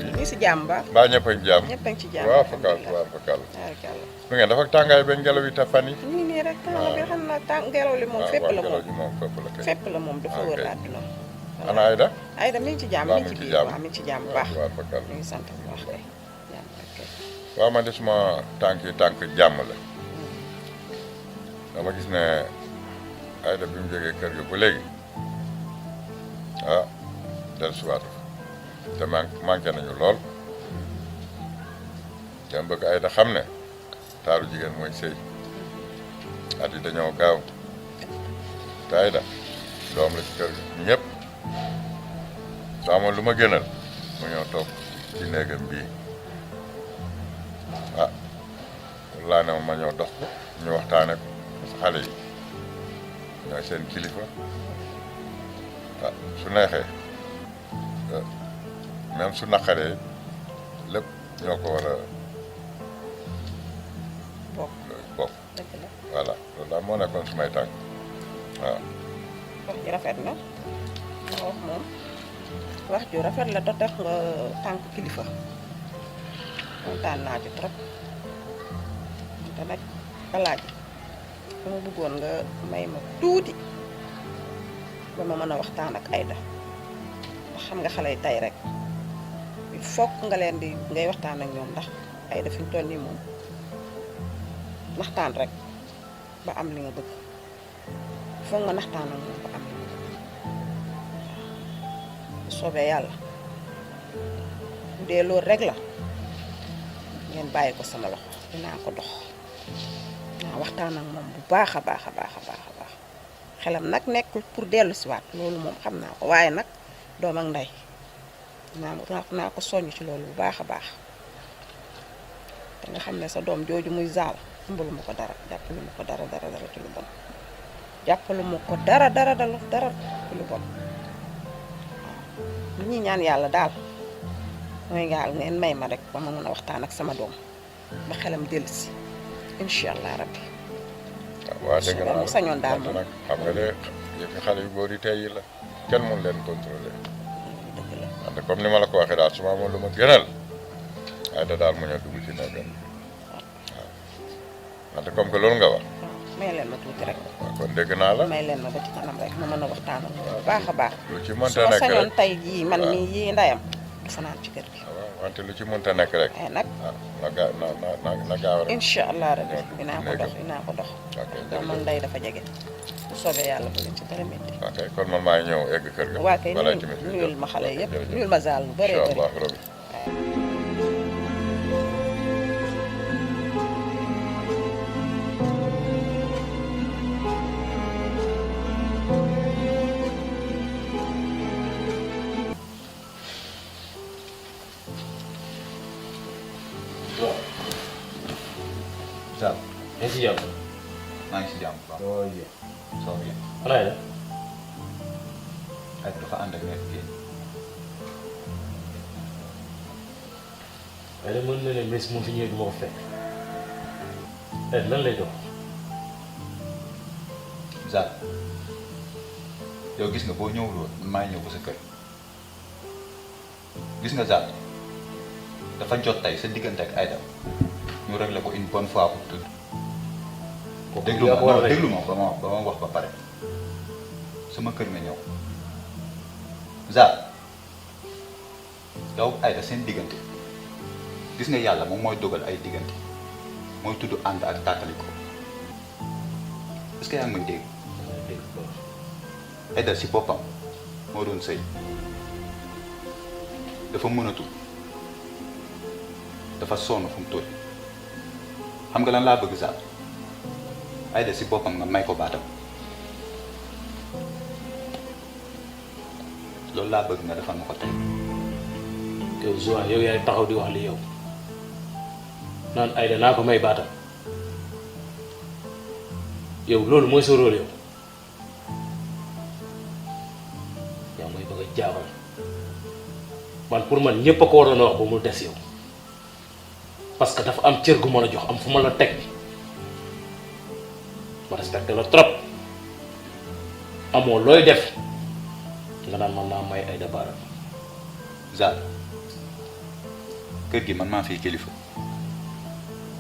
yi. ni si jàmm ba. mbaa ñëpp a ngi jàmm. ñëpp a ngi ci jàmm. waaw fakal waaw fakal. lu ngeen dafa tàngaay ba ngelaw yi ta fan yi. ñu nii rek tàngaay bi xam naa ngelaw li moom fépp la moom. fépp la moom dafa wër àdduna. ana Aïda. Aïda mi ngi ci jàmm mi ngi ci biir waaw mi ngi ci jàmm bu baax. waaw fakal ñu ngi sant bu baax kay. waaw man de suma tànk jàmm la. dama gis ne Aïda bi mu jógee kër ga ba léegi dellusiwaat te manqué nañu lool te bëgg Aïda xam ne taaru jigéen mooy sëy at yi dañoo gaaw te Aïda doom la ci kër gi ñëpp soo amoon lu ma gënal mu ñëw toog ci néegam bii laa ne ma ñëw dox ko ñu waxtaane ko parce que xale yi ñooy seen kilifa su neexee même su naqaree lépp ñoo ko war a bokk voilà loolu daal moo nekkoon su may tànk waaw. wax ji rafet na nga wax moom wax ju rafet la te tax nga tànk kilifa kontaan naa ci trop te nag alaaj dama bëggoon nga may ma tuuti ba ma mën a waxtaan ak Aïda ndax xam nga xale yi tey rek il faut nga leen di ngay waxtaan ak ñoom ndax Aïda fi ñu toll nii moom naxtaan rek ba am li nga bëgg foog nga naxtaan ak moom ba am li nga bëgg bu soobee yàlla bu dee loolu rek la ngeen bàyyi ko sama loxo dinaa ko dox naa waxtaan ak moom bu baax a baax a baax a baax a baax xelam nag nekkul pour dellu si waat loolu moom xam naa ko waaye nag doom ak ndey naa ko soññ ci loolu bu baax a baax te nga xam ne sa doom jooju muy zaal ëmbalu ma ko dara jàppalu ma ko dara ci lu bon jàppalu ma ko dara ci lu bon waaw li ñuy ñaan yàlla daal mooy gaal ngeen may ma rek ba ma mën a waxtaan ak sama doom ba xelam dellusi incha allah rabbi. waaw dëgg naa mu sañoon daal moom nag xam nga de yëfi xale yu góor yi tey yi la kenn mun leen contrôler. dëgg la wante comme ni ma la ko waxee daal su ma amoon lu ma gënal Aïda daal mu ñëw dugg ci néegam waaw wante comme que loolu nga wax. waaw may leen ma tuuti rek. waaw kon dégg naa la. may leen ma ba ci kanam rek ma mën a waxtaan ak bu baax a baax. lu ci mënta su ma nekk sañoon rek tey jii man mii yii ndayam du fanaan ci kër gi. waaw wante lu ci mënta nekk rek. waaye nag na gaaw rek. incha allah rabbi dinaa ko dox. ok ndax man ndey dafa jege. bu soobee yàlla bu leen ci dara métti. ok kon man maa ngi ñëw egg kër ga. waa kay balay tamit nuyul ma xale yëpp nuyul ma zaal lu bëree bëri. incha allah rabbi. Zal. yaa ngi si jàmm. maa ngi si jàmm bu baax. waaw oui. soo bien. xanaa ya. Aïda dafa ànd ak nekk kii. waaye de mën na ne mes moom fi ñëwee du ma ko fekk. lan lay dox. Zal yow gis nga boo ñëwul woon man maa ñëw ba sa kër gis nga Zal dafa jot tey sa diggante ak Aïda ñu réglé ko une bonne fois pour tout. déglu ma non déglu ma ba ma wax ba pare sama kër nga ñëw Zal yow Aïda seen diggante gis nga yàlla moom mooy dogal ay diggante mooy tudd ànd ak tàkkali ko est-ce que yaa ngi may dégg. Aïda si boppam moo doon sëy dafa mënatul dafa sonn fu mu toll xam nga lan laa bëgg Zal Aïda si boppam nga may ko baatam loolu laa bëgg nga defal ma ko tey. yow Zoan yow yaay taxaw di wax li yow naan Aïda naa ko may baatam yow loolu mooy sa rôle yow yaa mooy bëgg a jaabal man pour man ñëpp a ko waroon a wax ba mu des yow parce que dafa am cër gu ma la jox am fu ma la teg ma respecté la trop amoo looy def nga naan man naa may Aïda baatam. Zal kër gi man maa fiy kilifa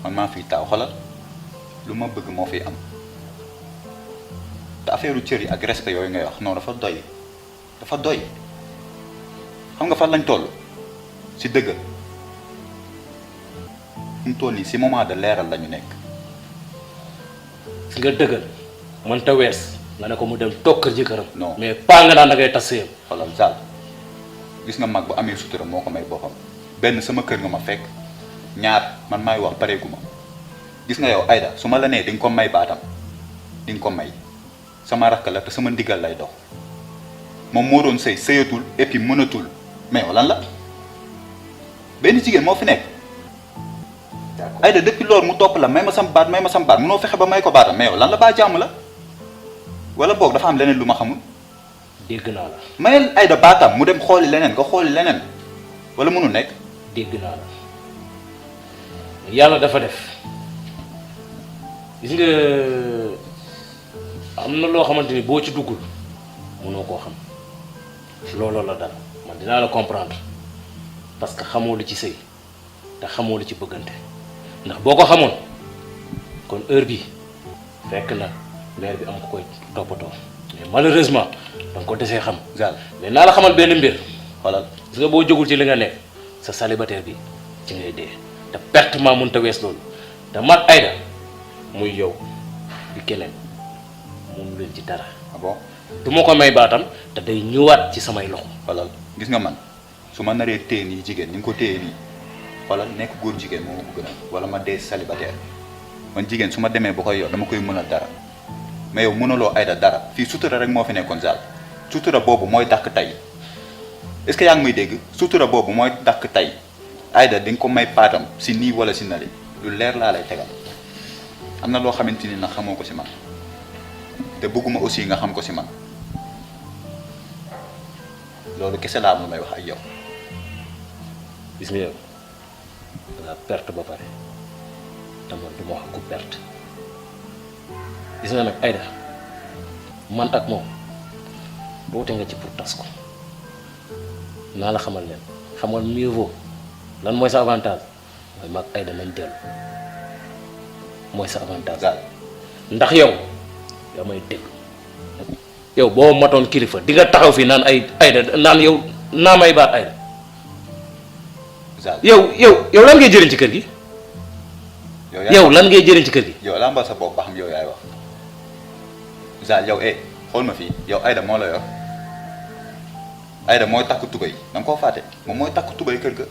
man maa fiy taaw xolal lu ma bëgg moo fiy am te affaire cër yi ak respect yooyu ngay wax non dafa doy xam nga fan lañ toll si dëgg mu toll nii si moment de leeral la ñu nekk. si nga dëggal man ta wees nga ne ko mu dem toog kër jëkkëram. non mais pas nga naan da ngay tas sëyam. xoolal Zal gis nga mag bu amee sutura moo ko may boppam benn sama kër nga ma fekk ñaar man maay wax pareegu ma gis nga yow Aïda su ma la nee di nga ko may baatam di nga ko may sama rakk la te sama ndigal lay dox moom moo doon sëyatul et puis mënatul mais yow lan la benn jigéen moo fi nekk. Aïda depuis loolu mu topp la may ma sam baat munoo fexe ba may ko baatam mais yow lan la baa jàmm la wala boog dafa am leneen lu ma xamul. dégg naa la. mayel Aïda baatam mu dem xooli leneen nga xooli leneen wala mënul nekk. dégg naa la yàlla dafa def gis nga am na loo xamante ni boo ci duggul mënoo koo xam looloo la dal man dinaa la comprendre parce que xamoo lu ci sëy te xamoo lu ci bëggante ndax boo ko xamoon kon heure bi fekk na mère bi am ko koy toppatoo mais malheureusement danga ko desee xam. Zal mais naa la xamal benn mbir xoolal gis nga boo jógul ci li nga nekk sa célibataire bi ci ngay dee te pertement mënut a wees loolu te man Aïda muy yow di keneen mënu leen ci dara. ah bon du ma ko may baatam te day ñëwaat ci samay loxo. xoolal gis nga man su ma naree téye nii jigéen ni nga ko téye nii xoolal nekk góor jigéen moo ma ko gënal wala ma dee célibataire man jigéen su ma demee ba koy yor dama koy mënal dara mais yow mënaloo Aïda dara fii sutura rek moo fi nekkoon Zal sutura boobu mooy dàq tey est-ce que yaa ngi may dégg sutura boobu mooy dàq tey Aïda di nga ko may paatam si nii wala si nali lu leer laa lay tegal am na loo xamante ni nag xamoo ko si man te bëgguma aussi nga xam ko si man loolu kese laa am lu may wax ak yow. gis nga yow da nga perte ba pare te man du ma wax ku perte gis nga nag Aïda man ak moom woote nga ci pour tas ko naa la xamal leen xamal mieux vaut lan mooy sa avantage mooy mag Aïda nañ dellu mooy sa avantage. Zal ndax yow yaa may dégg yow boo matoon kilifa di nga taxaw fii naan ay Aïda naan yow naa may baat Aïda. Zal yow lan ngay jëriñ ci kër gi. yow lan ngay jëriñ ci kër gi. yow lambal sa bopp ba xam yow yaay wax Zal yow xool ma fii yow Aïda moo la yor Aïda mooy takk tubay da nga koo fàtte moom mooy takk tubay kër ga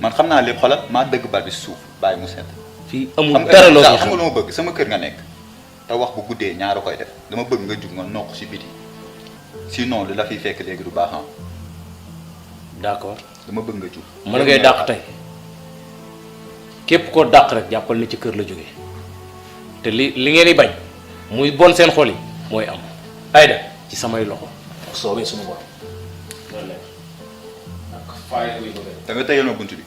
man xam naa lépp xoolal maa dëgg bal bi si suuf bàyyi mu set. fii amul dara loo xam nga lu ma bëgg sama kër nga nekk te wax bu guddee ñaara koy def dama bëgg nga jug nga nokk si biti sinon li la fiy fekk léegi du baax. d'accord dama bëgg nga jug. mën ngay dàq tey képp koo dàq rek jàppal ni ci kër la jógee te li ngeen di bañ muy bon seen xol yi mooy am Aïda ci samay loxo ak soobee suñu borom loolu ak faay buy bëgg da nga tëjal ma bunt bi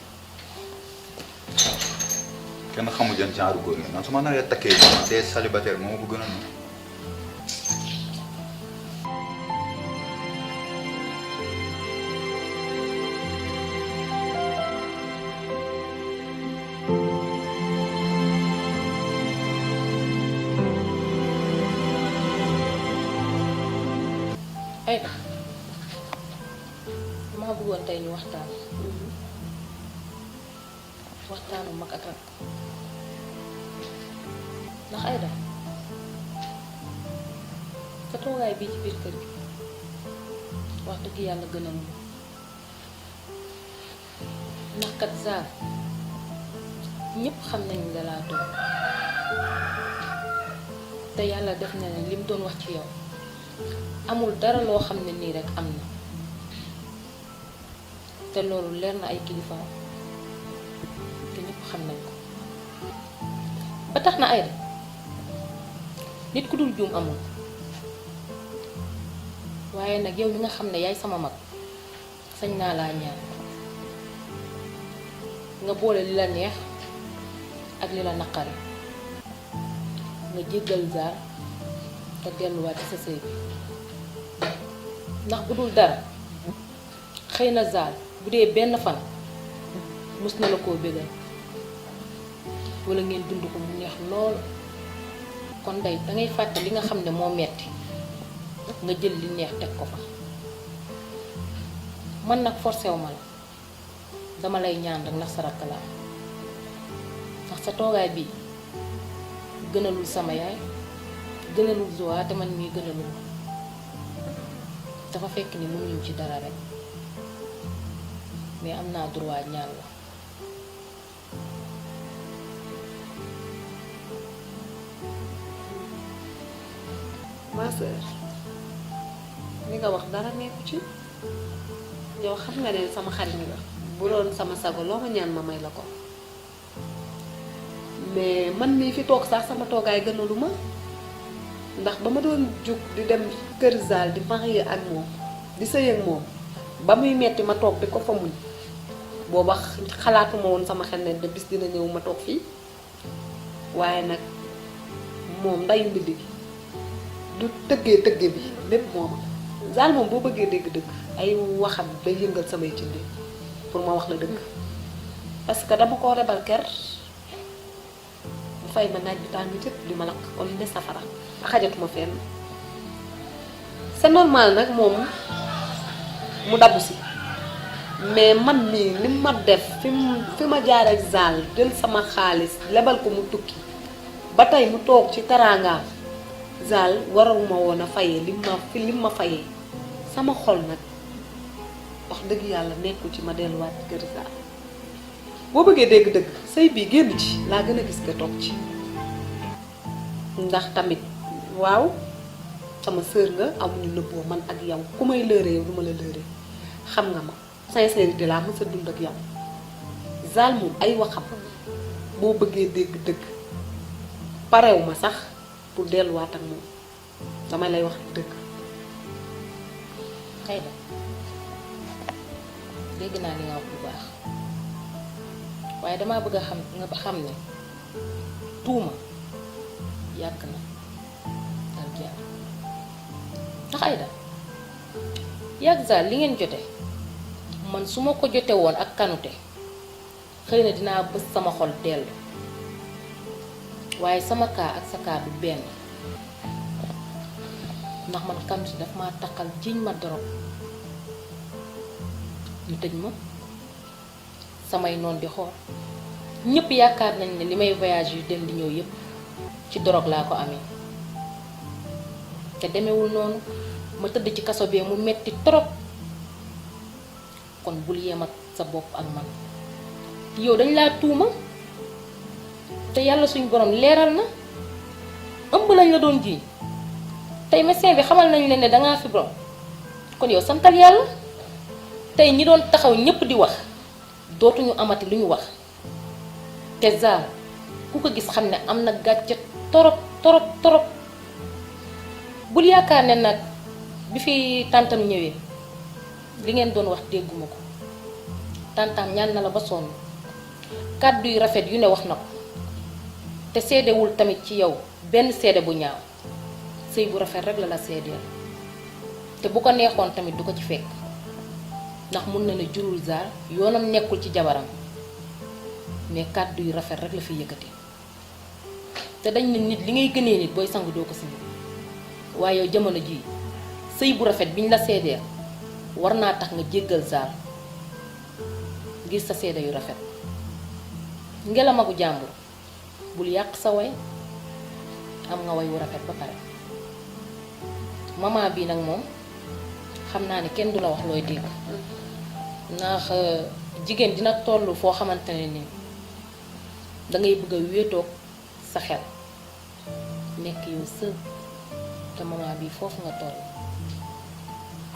kenn xamu jan genre góor nga man su ma naree takkee des célibataire moo ko gën a Aïda maa bëggoon tey ñu waxtaanu mag ak rak ndax Aïda sa toogaay bii ci biir kër gi wax dëgg yàlla gën a ndax kat Zal ñépp xam nañu la laa doon te yàlla def na ne lim doon wax ci yow amul dara loo xam ne nii rek am na te loolu leer na ay kilifa te ñëpp xam nañ ko ba tax na Aïda nit ku dul juum amul waaye nag yow mi nga xam ne yaay sama mag sañ naa laa ñaan nga boole li la neex ak li la naqari nga jéggal Zal te delluwaat ci sa sëy bi ndax bu dul dara xëy na Zal bu dee benn fan mus na la koo bégal wala ngeen dund ko mu neex lool kon day dangay fàtte li nga xam ne moo metti nga jël li neex teg ko fa man nag forcé wu ma la dama lay ñaan rek ndax sa rakk laa ndax sa toogaay bi gënalul sama yaay gënalul Zoa te man mii gënalul dafa fekk ni mënuñu ci dara rek mais am naa droit ñaan la ma sœur li nga wax dara nekku ci yow xam nga ne sama xarit nga bu doon sama sago loo ma ñaan ma may la ko mais man mii fi toog sax sama toogaay gënalu ma ndax ba ma doon jug di dem kër Zal di marié ak moom di sëy ak moom ba muy metti ma toog di ko fa muñ booba xalaatuma woon sama xel ne de bis dina ñëw ma toog fii waaye nag moom nday mbindi gi du tëggee bi lépp mooma Zal moom boo bëggee dégg-dëgg ay waxam day yëngal samay cindi pour ma wax la dëgg parce que dama ko rebal ker bu fay ma naaj bi tàng jëpp di ma lakk kon de safara xajatuma fenn c'est normal nag moom mu dabu si mais man mii ni ma def fi ma jaar ak Zal jël sama xaalis lebal ko mu tukki ba tey mu toog ci teraangaam Zal waruma woon a fayee lim ma fayee sama xol nag wax dëgg yàlla nekkul ci ma delluwaat kër Zal boo bëggee dégg-dëgg sëy bii génn ci laa gën a gis nga toog ci ndax tamit waaw sama sœur nga amuñu nëbboo man ak yow ku may lëre yow du ma la lëre xam nga ma sincérité laa mës a dund ak yow Zal moom ay waxam boo bëggee dégg-dëgg parew ma sax pour delluwaat ak moom dama lay wax dëgg Aïda dégg naa li nga wax bu baax waaye damaa bëgg a xam ne tuuma yàgg na dal jaar ndax Aïda yàgg Zal li ngeen jote man su ma ko jote woon ak Kanouté xëy na dinaa bës sama xol dellu waaye sama kaa ak sa kaa du benn ndax man Kanouté daf ma takkal jiñ ma dorog ñu tëj ma samay noon di xool ñëpp yaakaar nañ ne li may voyage yu dem di ñëw yëpp ci dorog laa ko amee te demewul noonu ma tëdd ci kaso bee mu metti trop kon bul yem ak sa bopp ak man yow dañ laa tuuma te yàlla suñu borom leeral na ëmb lañ la doon jiiñ tey médecin bi xamal nañ leen ne dangaa fibrome kon yow santal yàlla tey ñi doon taxaw ñépp di wax dootuñu amati lu ñu wax te Zal ku ko gis xam ne am na gàcce torop torop torop bul yaakaar ne nag bi fi tàntam ñëwee li ngeen doon wax dégguma ko tàntam ñaan na la ba sonn kàddu yu rafet yu ne wax na ko te seedewul tamit ci yow benn seede bu ñaaw sëy bu rafet rek la seedeel te bu ko neexoon tamit du ko ci fekk ndax mun na ne jurul Zal yoonam nekkul ci jabaram mais kàddu yu rafet rek la fi yëkkati te dañ ne nit li ngay gënee nit booy sangu doo ko si waaye yow jamono jii sëy bu rafet biñ la seedeel war naa tax nga jéggal Zal ngir sa seede yu rafet ngelamagu jàmbur bul yàq sa way am nga way wu rafet ba pare maman bii nag moom xam naa ne kenn du la wax looy dégg ndax jigéen dina toll foo xamante ne ni dangay bëgg a wéetoog sa xel nekk yow sël te maman bii foofu nga toll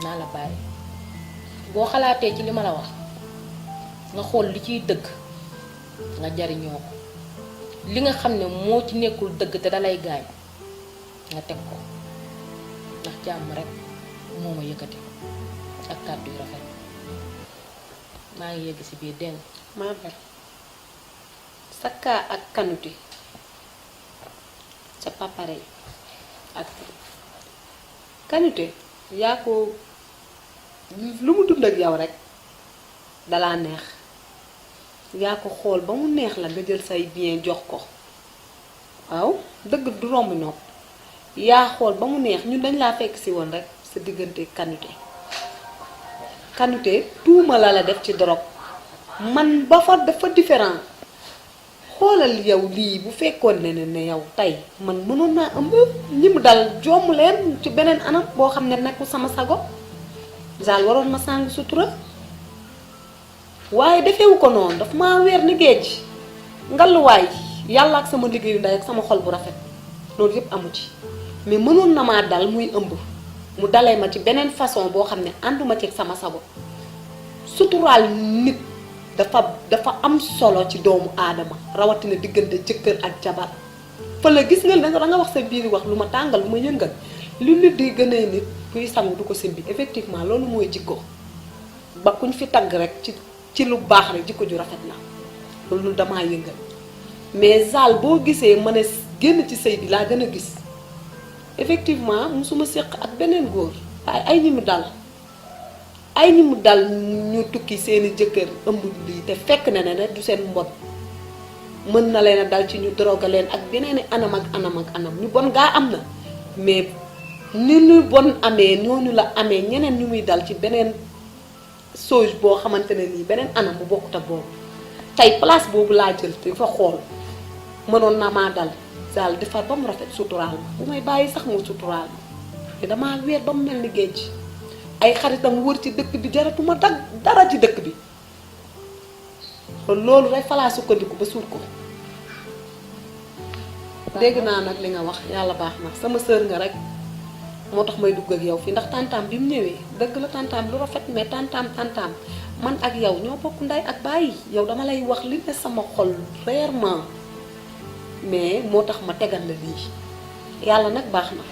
naa la bàyyi boo xalaatee ci li ma la wax nga xool li ciy dëgg nga jariñoo ko li nga xam ne moo ci nekkul dëgg te dalay gaañ nga teg ko ndax jàmm rek moo ma yëkkati ak kàddu yu rafet maa ngi yegg si biir dégg maa bari sa kaa ak Kanouté c'est pas pareil ak Kanouté yaa ko lu mu dund ak yow rek dalaa neex yaa ko xool ba mu neex la nga jël say bien jox ko waaw dëgg du romb nopp yaa xool ba mu neex ñun dañ laa fekk si woon rek sa diggante Kanouté tuuma la def ci drogue man ba fa dafa différent xoolal yow lii bu fekkoon ne yow tey man mënoon naa ëmb ñi mu dal jomm leen ci beneen anam boo xam ne nekkul sama sago Zal waroon ma sàng sutura waaye defewu ko noonu daf maa weer ni géej ngalluwaay yàlla ak sama liggéeyu ndey ak sama xol bu rafet loolu yëpp amu ci mais mënoon na maa dal muy ëmb mu dalee ma ci beneen façon boo xam ne ànduma ci sama sago suturaal nit dafa am solo ci doomu aadama rawatina diggante jëkkër ak jabar fa la gis nga da nga wax sa biir wax lu ma tàngal lu ma yëngal lu nit di gënee nit kuy sangu du ko simbi effectivement loolu mooy jikko ba kuñ fi tagg rek ci lu baax rek jikko ju rafet na loolu damaa yëngal mais Zal boo gisee mën a génn ci sëy bi laa gën a gis effectivement musuma séq ak beneen góor waaye ay ñi mu dal ñu tukki seeni jëkkër ëmb lii te fekk na ne du seen mbon mën na leen a dal ci ñu droga leen ak beneen anam ak anam ñu bon gaa am na mais ni ñu bon amee noonu la amee ñeneen ñu muy dal ci beneen chose boo xamante ne nii beneen anam bu bokkut ak boobu tey place boobu laa jël te fa xool mënoon na maa dal Zal defar ba mu rafet suturaal ma bu may bàyyi sax moo suturaal ma te damaa weer ba mu mel ni géej ay xaritam wër ci dëkk bi jaratuma dara ci dëkk bi kon loolu rek falaa sukkandiku ba suur ko dégg naa nag li nga wax yàlla baax na sama sœur nga rek moo tax may dugg ak yow fii ndax tantaam bi mu ñëwee dëgg la tantaam lu rafet mais tantaam man ak yow ñoo bokk ndey ak bàyyi yow dama lay wax li ne sama xol réellement mais moo tax ma tegal la lii yàlla nag baax na.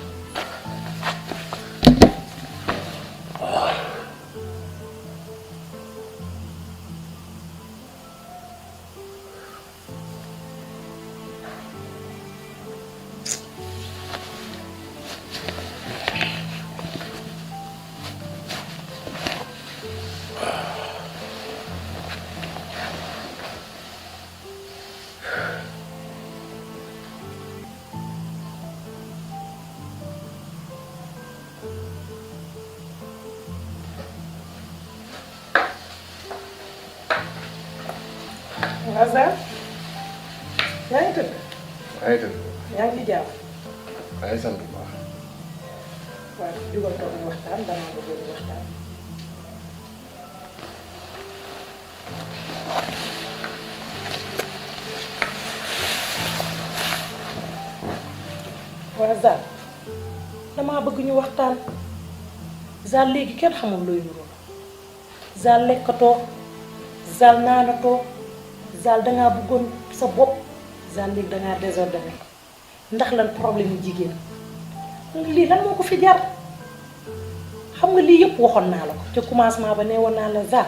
Zal yaa ngi tëdd. maa ngi tëdd. yaa ngi ci jàmm. maa ngi sant bu baax. waaw jugal toog ñu waxtaan damaa bëgg ñu waxtaan. waaw Zal damaa bëgg ñu waxtaan. Zal léegi kenn xamul looy nuroo. Zal lekkatoo. Zal naanatoo. Zal dangaa bëggoon sa bopp. Zal léegi dangaa désordonné ndax lan problème yu jigéen lii lan moo ko fi jar xam nga lii yëpp waxoon naa la ko ca commencement ba nee woon naa la Zal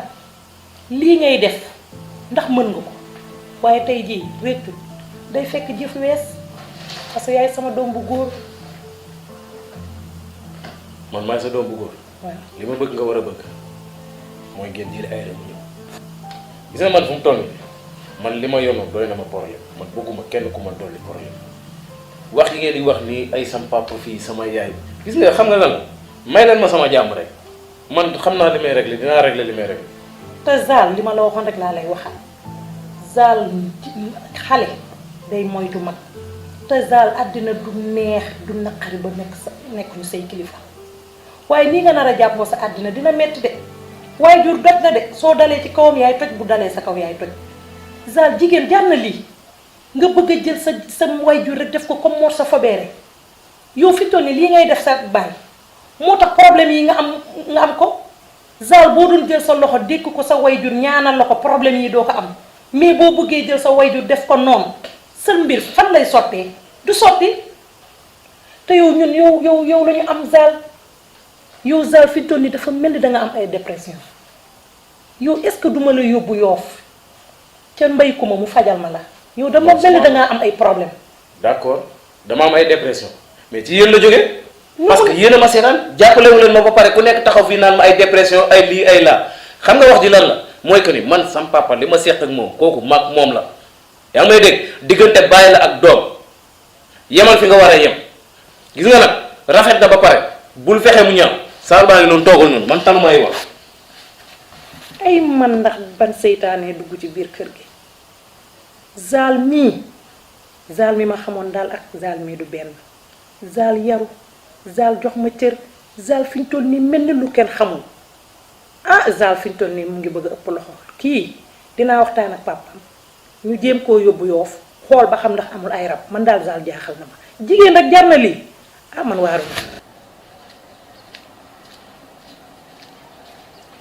lii ngay def ndax mën nga ko waaye tey jii réccu day fekk jëf wees parce que yaay sama doom bu góor. man maay sa doom bu góor. waaw li ma bëgg nga war a bëgg mooy ngeen jëli ay rek ñëw gis nga man fu mu toll nii man li ma yonoon doy na ma problème man bëgguma kenn ku ma dolli problème wax yi ngeen di wax nii ay sam papa fii sama yaay gis nga xam nga lan la may leen ma sama jàmm rek man xam naa li may régler dinaa régler li may régler. te Zal li ma la waxoon rek laa lay waxal Zal xale day moytu mag te Zal àddina du neex du naqari ba nekk ñu say kilifa waaye nii nga nar a jàppoo sa àddina dina metti de waaye jur doj na de soo dalee ci kawam yaay toj bu dalee sa kaw yaay toj Zal jigéen jar na lii nga bëgg a jël sa waajur rek def ko comme moo sa fobeere yow fi toll nii lii ngay def sa baay moo tax problème yi nga am ko Zal boo doon jël sa loxo dékk ko sa waajur ñaanal la ko problème yi doo ko am mais boo bëggee jël sa waajur def ko noonu sa mbir fan lay sottee du sotti te yow ñun yow la ñu am Zal yow Zal fi toll nii dafa mel ni da nga am ay dépression yow est-ce que duma la yóbbu Yoof ca mbay ku ma mu fajal ma la yow dama mel ni dangaa am ay problème. d'accord dama am ay dépression mais ci yéen la jógee. parce que yéen a ma seetaan jàppale wu leen ma ba pare ku nekk taxaw fii naan ma ay dépression ay lii ay laa xam nga wax ji lan la mooy que ni man sam papa li ma seq ak moom kooku mag moom la yaa ngi may dégg diggante bàyyi la ak doom yemal fi nga war a yem gis nga nag rafet na ba pare bul fexe mu ñaaw saal baa ngi noonu toogal noonu man tanu may wax. ay man ndax ban seytaane dugg ci biir kër gi Zal mii Zal mi ma xamoon daal ak Zal mii du benn Zal yaru Zal jox ma cër Zal fi ñu toll nii mel ni lu kenn xamul ah Zal fi ñu toll nii mu ngi bëgg a ëpp loxo kii dinaa waxtaan ak papam ñu jéem koo yóbbu Yoof xool ba xam ndax amul ay rab man daal Zal jaaxal na ma jigéen rek jar na lii ah man waaru na.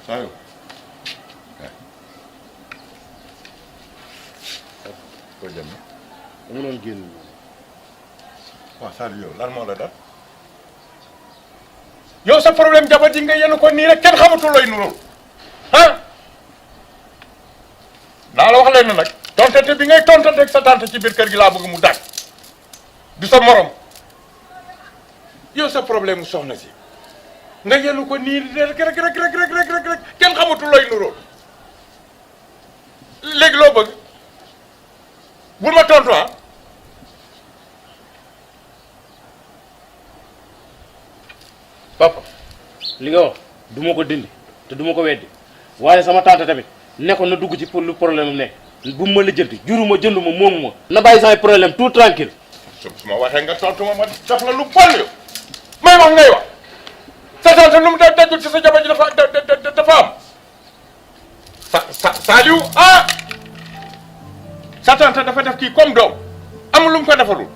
Saliou koo jëm dama doon génn. waaw Saliou yow lan moo la dal yow sa problème jabar ji nga yenu ko nii rek kenn xamatul looy nuróol ah naa la wax leen nag tontante bi ngay tontante ak sa tante ci biir kër gi laa bëgg mu daaj du sa morom yow sa problème mu soxna si nga yenu ko nii rek kenn xamatul looy nuróol léegi loo bëgg bul ma tontu ah papa li nga wax du ma ko dindi te du ma ko weddi waaye sama tante tamit nekkoon na dugg ci pour lu problème nekk bu ma lijjanti juruma jënduma moomu ma na bàyyi samay problème tout tranquille su ma waxee nga tontu ma def la lu bon yow may wax ngay wax sa tante lu mu dajul ci sa jabar ji dafa am Saliou ah sa tante dafa def kii comme doom amul lu mu ko defalul